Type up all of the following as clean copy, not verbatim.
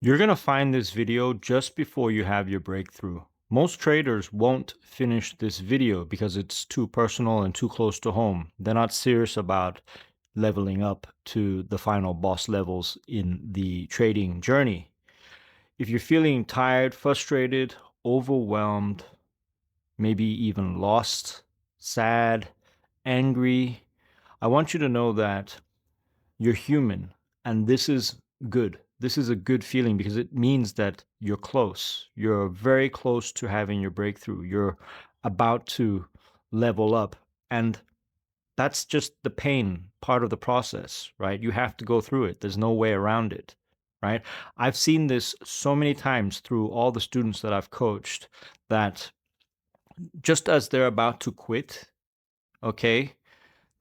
You're going to find this video just before you have your breakthrough. Most traders won't finish this video because it's too personal and too close to home. They're not serious about leveling up to the final boss levels in the trading journey. If you're feeling tired, frustrated, overwhelmed, maybe even lost, sad, angry, I want you to know that you're human, and this is good. This is a good feeling because it means that you're close. You're very close to having your breakthrough. You're about to level up. And that's just the pain part of the process, right? You have to go through it. There's no way around it, right? I've seen this so many times through all the students that I've coached that just as they're about to quit, okay,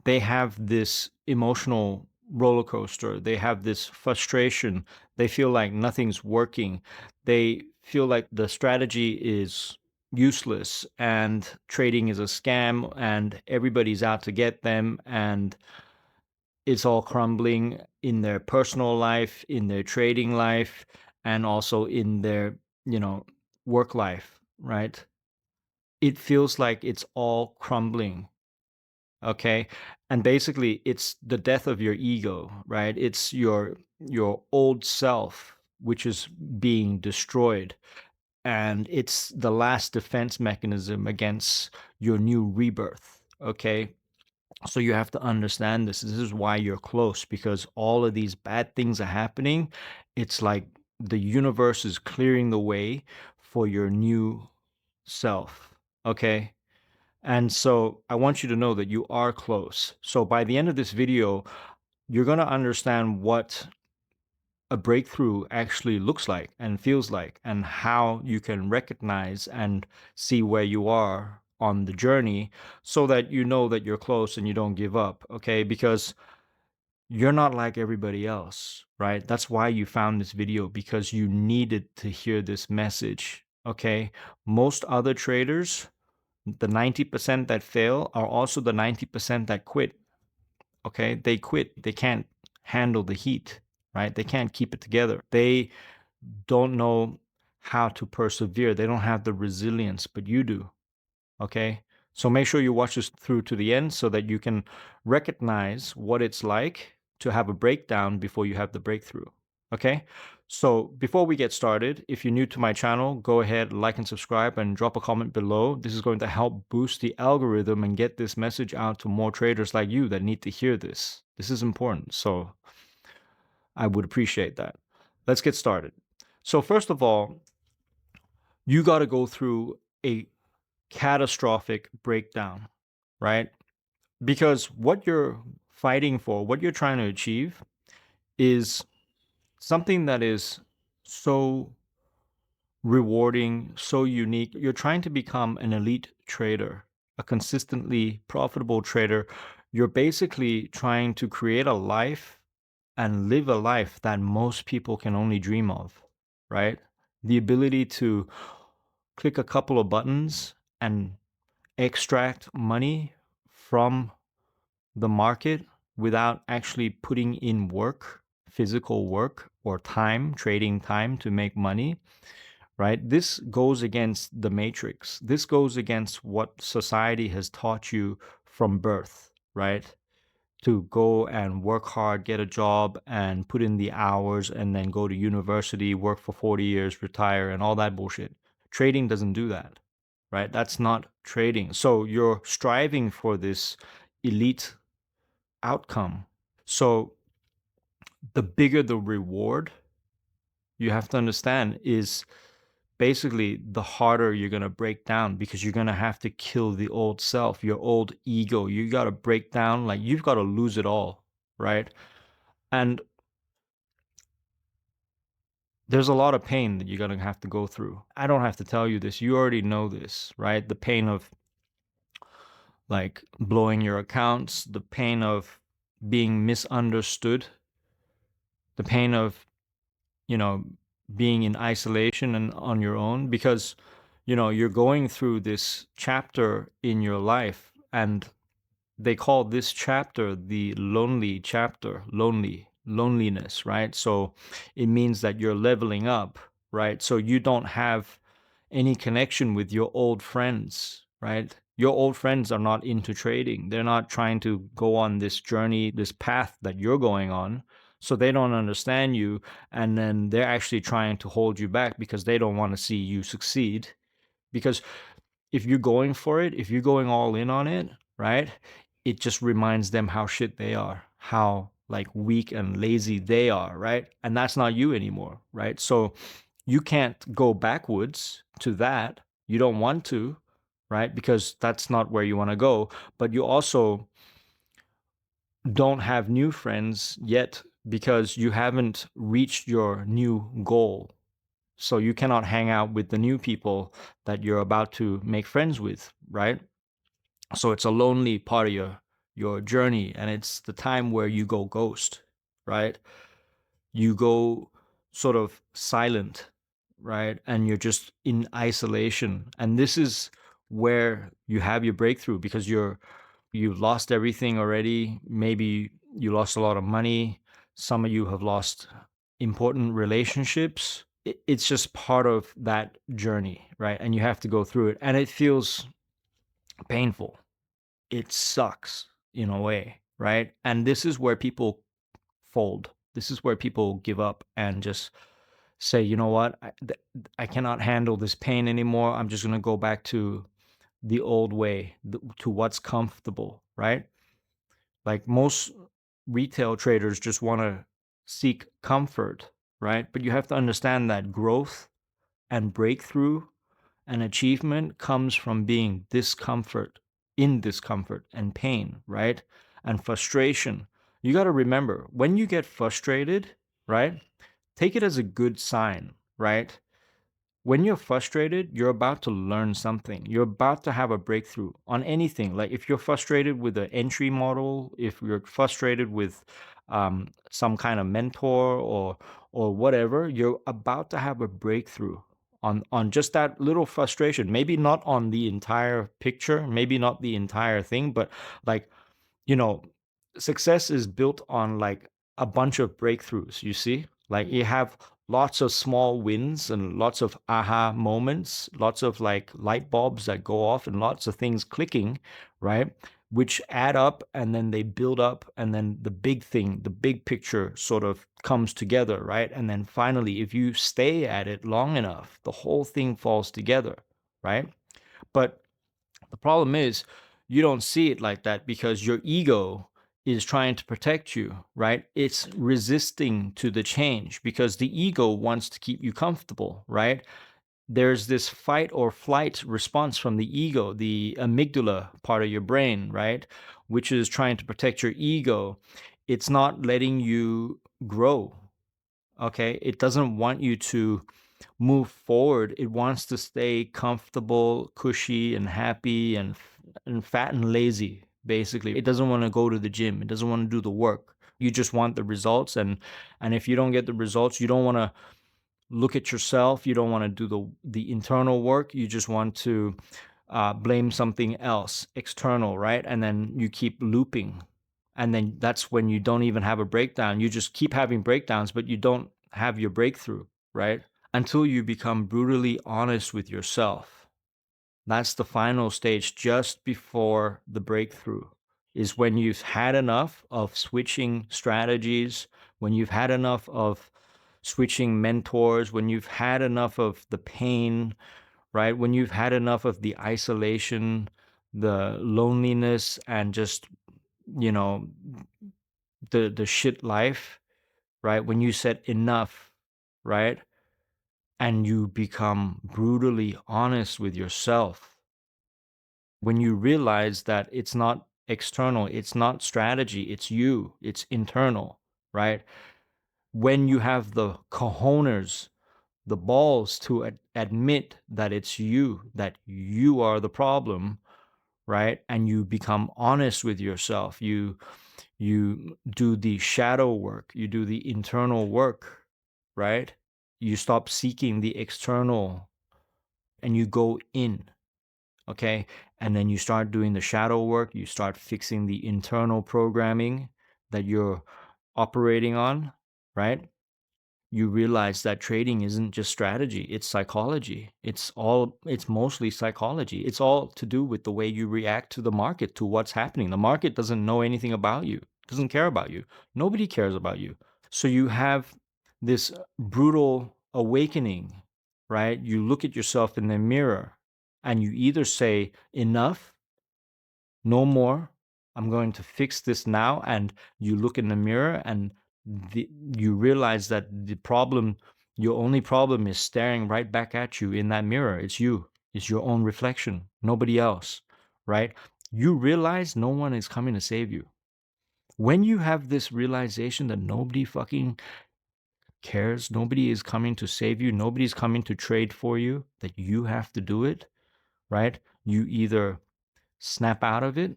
they have this emotional roller coaster. They have this frustration. They feel like nothing's working. They feel like the strategy is useless and trading is a scam and everybody's out to get them and it's all crumbling in their personal life, in their trading life, and also in their, you know, work life, right? It feels like it's all crumbling. Okay. And basically it's the death of your ego, right? It's your old self which is being destroyed, and it's the last defense mechanism against your new rebirth. Okay. So you have to understand this. This is why you're close, because all of these bad things are happening. It's like the universe is clearing the way for your new self. Okay. And so I want you to know that you are close. So by the end of this video, you're going to understand what a breakthrough actually looks like and feels like, and how you can recognize and see where you are on the journey so that you know that you're close and you don't give up. Okay. Because you're not like everybody else, right? That's why you found this video, because you needed to hear this message. Okay. Most other traders, the 90% that fail are also the 90% that quit. Okay. They quit. They can't handle the heat, right? They can't keep it together. They don't know how to persevere. They don't have the resilience, but you do. Okay. So make sure you watch this through to the end so that you can recognize what it's like to have a breakdown before you have the breakthrough. Okay. So before we get started, if you're new to my channel, go ahead, like and subscribe and drop a comment below. This is going to help boost the algorithm and get this message out to more traders like you that need to hear this. This is important. So I would appreciate that. Let's get started. So first of all, you got to go through a catastrophic breakdown, right? Because what you're fighting for, what you're trying to achieve, is something that is so rewarding, so unique. You're trying to become an elite trader, a consistently profitable trader. You're basically trying to create a life and live a life that most people can only dream of, right? The ability to click a couple of buttons and extract money from the market without actually putting in work, physical work, or time, trading time to make money, right? This goes against the matrix. This goes against what society has taught you from birth, right? To go and work hard, get a job, and put in the hours, and then go to university, work for 40 years, retire, and all that bullshit. Trading doesn't do that, right? That's not trading. So you're striving for this elite outcome. So the bigger the reward, you have to understand, is basically the harder you're going to break down, because you're going to have to kill the old self, your old ego. You got to break down, like you've got to lose it all, right? And there's a lot of pain that you're going to have to go through. I don't have to tell you this. You already know this, right? The pain of like blowing your accounts, the pain of being misunderstood, the pain of, you know, being in isolation and on your own, because, you know, you're going through this chapter in your life, and they call this chapter the lonely chapter. Lonely, loneliness, right? So it means that you're leveling up, right? So you don't have any connection with your old friends, right? Your old friends are not into trading. They're not trying to go on this journey, this path that you're going on. So they don't understand you. And then they're actually trying to hold you back because they don't want to see you succeed. Because if you're going for it, if you're going all in on it, right? It just reminds them how shit they are, how like weak and lazy they are, right? And that's not you anymore, right? So you can't go backwards to that. You don't want to, right? Because that's not where you want to go. But you also don't have new friends yet because you haven't reached your new goal. So you cannot hang out with the new people that you're about to make friends with, right? So it's a lonely part of your journey, and it's the time where you go ghost, right? You go sort of silent, right? And you're just in isolation. And this is where you have your breakthrough because you've lost everything already. Maybe you lost a lot of money. Some of you have lost important relationships. It's just part of that journey, right? And you have to go through it. And it feels painful. It sucks in a way, right? And this is where people fold. This is where people give up and just say, you know what, I cannot handle this pain anymore. I'm just going to go back to the old way, to what's comfortable, right? Like most retail traders just want to seek comfort, right? But you have to understand that growth and breakthrough and achievement comes from being in discomfort and pain, right? And frustration. You got to remember when you get frustrated, right? Take it as a good sign, right? When you're frustrated, you're about to learn something. You're about to have a breakthrough on anything. Like if you're frustrated with an entry model, if you're frustrated with some kind of mentor or whatever, you're about to have a breakthrough on just that little frustration. Maybe not on the entire picture, maybe not the entire thing, but like you know, success is built on like a bunch of breakthroughs, you see? Like you have lots of small wins and lots of aha moments, lots of like light bulbs that go off and lots of things clicking, right? Which add up and then they build up and then the big thing, the big picture sort of comes together, right? And then finally, if you stay at it long enough, the whole thing falls together, right? But the problem is you don't see it like that because your ego is trying to protect you, right? It's resisting to the change because the ego wants to keep you comfortable, right? There's this fight or flight response from the ego, the amygdala part of your brain, right? Which is trying to protect your ego. It's not letting you grow, okay? It doesn't want you to move forward. It wants to stay comfortable, cushy, and happy, and fat and lazy. Basically, it doesn't want to go to the gym. It doesn't want to do the work. You just want the results, and if you don't get the results, you don't want to look at yourself. You don't want to do the internal work. You just want to blame something else external, right? And then you keep looping, and then that's when you don't even have a breakdown. You just keep having breakdowns, but you don't have your breakthrough, right? Until you become brutally honest with yourself. That's the final stage just before the breakthrough, is when you've had enough of switching strategies, when you've had enough of switching mentors, when you've had enough of the pain, right? When you've had enough of the isolation, the loneliness, and just, you know, the shit life, right? When you said enough, right? And you become brutally honest with yourself, when you realize that it's not external, it's not strategy, it's you, it's internal, right? When you have the cojones, the balls to admit that it's you, that you are the problem, right? And you become honest with yourself. You do the shadow work, you do the internal work, right? You stop seeking the external and you go in, okay? And then you start doing the shadow work, you start fixing the internal programming that you're operating on, right? You realize that trading isn't just strategy, it's psychology. It's mostly psychology. It's all to do with the way you react to the market, to what's happening. The market doesn't know anything about you, doesn't care about you. Nobody cares about you. So you have this brutal awakening, right? You look at yourself in the mirror and you either say, enough, no more, I'm going to fix this now. And you look in the mirror and you realize that your only problem is staring right back at you in that mirror. It's you, it's your own reflection, nobody else, right? You realize no one is coming to save you. When you have this realization that nobody fucking cares, nobody is coming to save you, nobody's coming to trade for you, that you have to do it, right? You either snap out of it,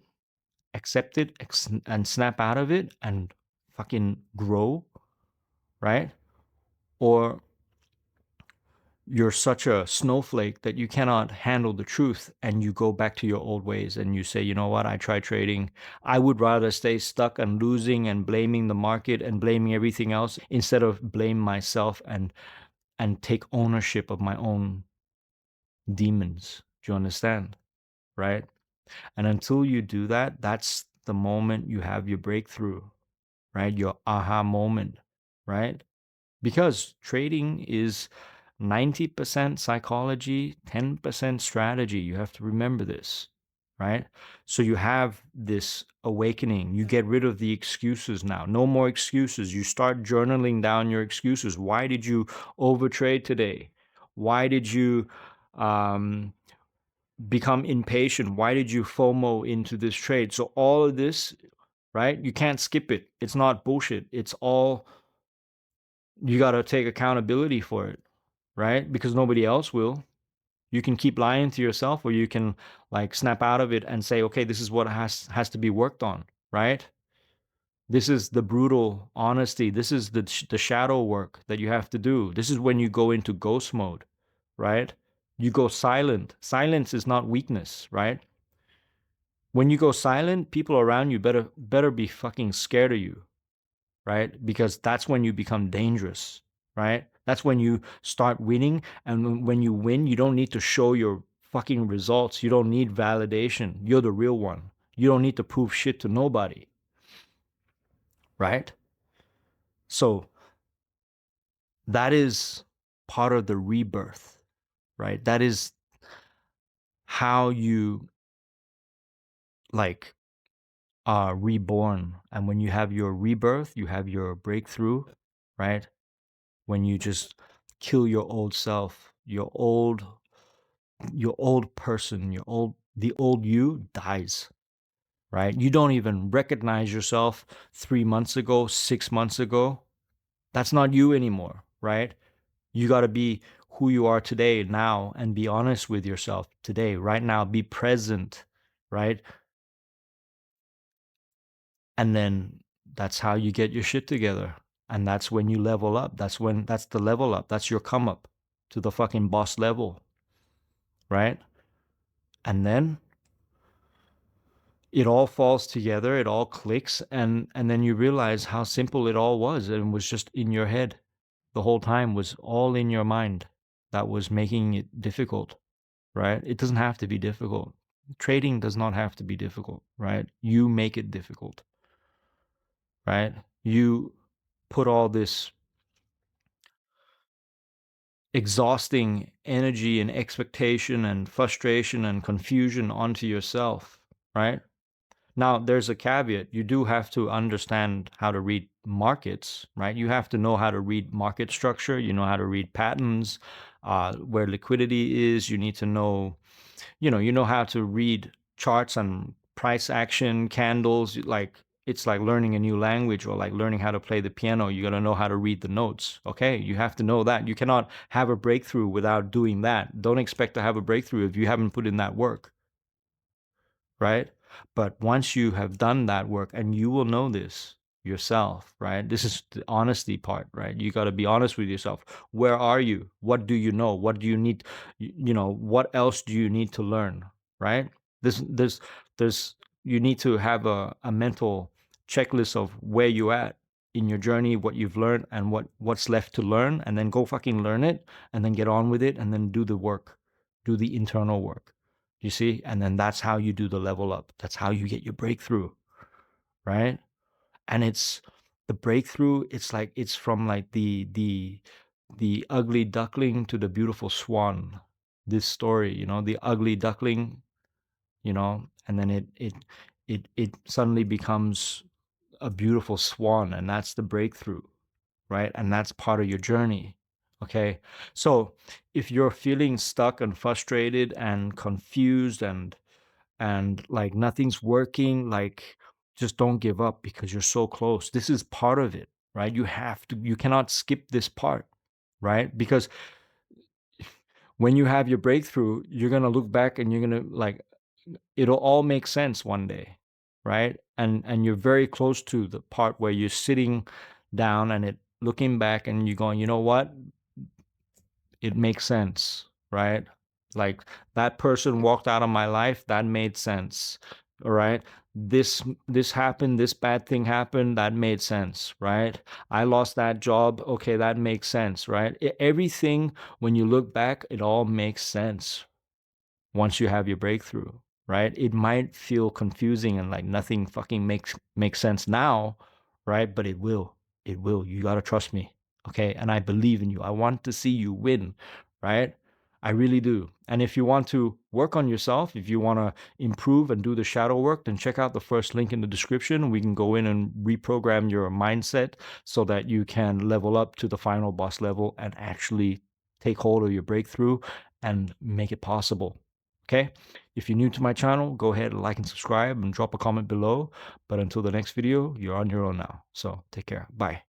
accept it, and snap out of it and fucking grow, right? Or you're such a snowflake that you cannot handle the truth and you go back to your old ways and you say, you know what, I tried trading. I would rather stay stuck and losing and blaming the market and blaming everything else instead of blame myself and take ownership of my own demons. Do you understand? Right? And until you do that, that's the moment you have your breakthrough, right? Your aha moment, right? Because trading is 90% psychology, 10% strategy. You have to remember this, right? So you have this awakening. You get rid of the excuses now. No more excuses. You start journaling down your excuses. Why did you overtrade today? Why did you become impatient? Why did you FOMO into this trade? So all of this, right? You can't skip it. It's not bullshit. It's all, you got to take accountability for it, right? Because nobody else will. You can keep lying to yourself, or you can like snap out of it and say, okay, this is what has to be worked on, right? This is the brutal honesty. This is the shadow work that you have to do. This is when you go into ghost mode, right? You go silent. Silence is not weakness, right? When you go silent, people around you better be fucking scared of you, right? Because that's when you become dangerous, right? That's when you start winning. And when you win, you don't need to show your fucking results. You don't need validation. You're the real one. You don't need to prove shit to nobody, right? So that is part of the rebirth, right? That is how you like are reborn. And when you have your rebirth, you have your breakthrough, right? When you just kill your old self, your old person, the old you dies, right? You don't even recognize yourself 3 months ago, 6 months ago. That's not you anymore, right? You got to be who you are today, now, and be honest with yourself today, right now. Be present, right? And then that's how you get your shit together. And that's when you level up. That's the level up. That's your come up to the fucking boss level, right? And then it all falls together, it all clicks, and then you realize how simple it all was, and was just in your head the whole time, was all in your mind that was making it difficult, right? It doesn't have to be difficult. Trading does not have to be difficult, right? You make it difficult, right? You put all this exhausting energy and expectation and frustration and confusion onto yourself, right? Now, there's a caveat. You do have to understand how to read markets, right? You have to know how to read market structure. You know how to read patterns, where liquidity is. You need to know, you know how to read charts and price action, candles. Like, it's like learning a new language, or like learning how to play the piano. You got to know how to read the notes. Okay, you have to know that. You cannot have a breakthrough without doing that. Don't expect to have a breakthrough if you haven't put in that work, right? But once you have done that work, and you will know this yourself, right? This is the honesty part, right? You got to be honest with yourself. Where are you? What do you know? What do you need? What else do you need to learn, right? There's, you need to have a mental checklist of where you at, in your journey, what you've learned and what's left to learn, and then go fucking learn it and then get on with it and then do the work. Do the internal work. You see? And then that's how you do the level up. That's how you get your breakthrough, right? And it's the breakthrough, it's like it's from like the ugly duckling to the beautiful swan. This story, the ugly duckling, and then it suddenly becomes a beautiful swan, and that's the breakthrough, right? And that's part of your journey. Okay. So if you're feeling stuck and frustrated and confused and like nothing's working, like just don't give up because you're so close. This is part of it, right? You cannot skip this part, right? Because when you have your breakthrough, you're going to look back and you're going to like, it'll all make sense one day, right? And you're very close to the part where you're sitting down and it looking back and you're going, you know what? It makes sense, right? Like that person walked out of my life, that made sense. All right. This happened, this bad thing happened, that made sense, right? I lost that job, okay, that makes sense, right? Everything, when you look back, it all makes sense once you have your breakthrough, right? It might feel confusing and like nothing fucking makes sense now, right? But it will. It will. You got to trust me. Okay? And I believe in you. I want to see you win, right? I really do. And if you want to work on yourself, if you want to improve and do the shadow work, then check out the first link in the description. We can go in and reprogram your mindset so that you can level up to the final boss level and actually take hold of your breakthrough and make it possible. Okay? If you're new to my channel, go ahead and like and subscribe and drop a comment below. But until the next video, you're on your own now. So take care. Bye.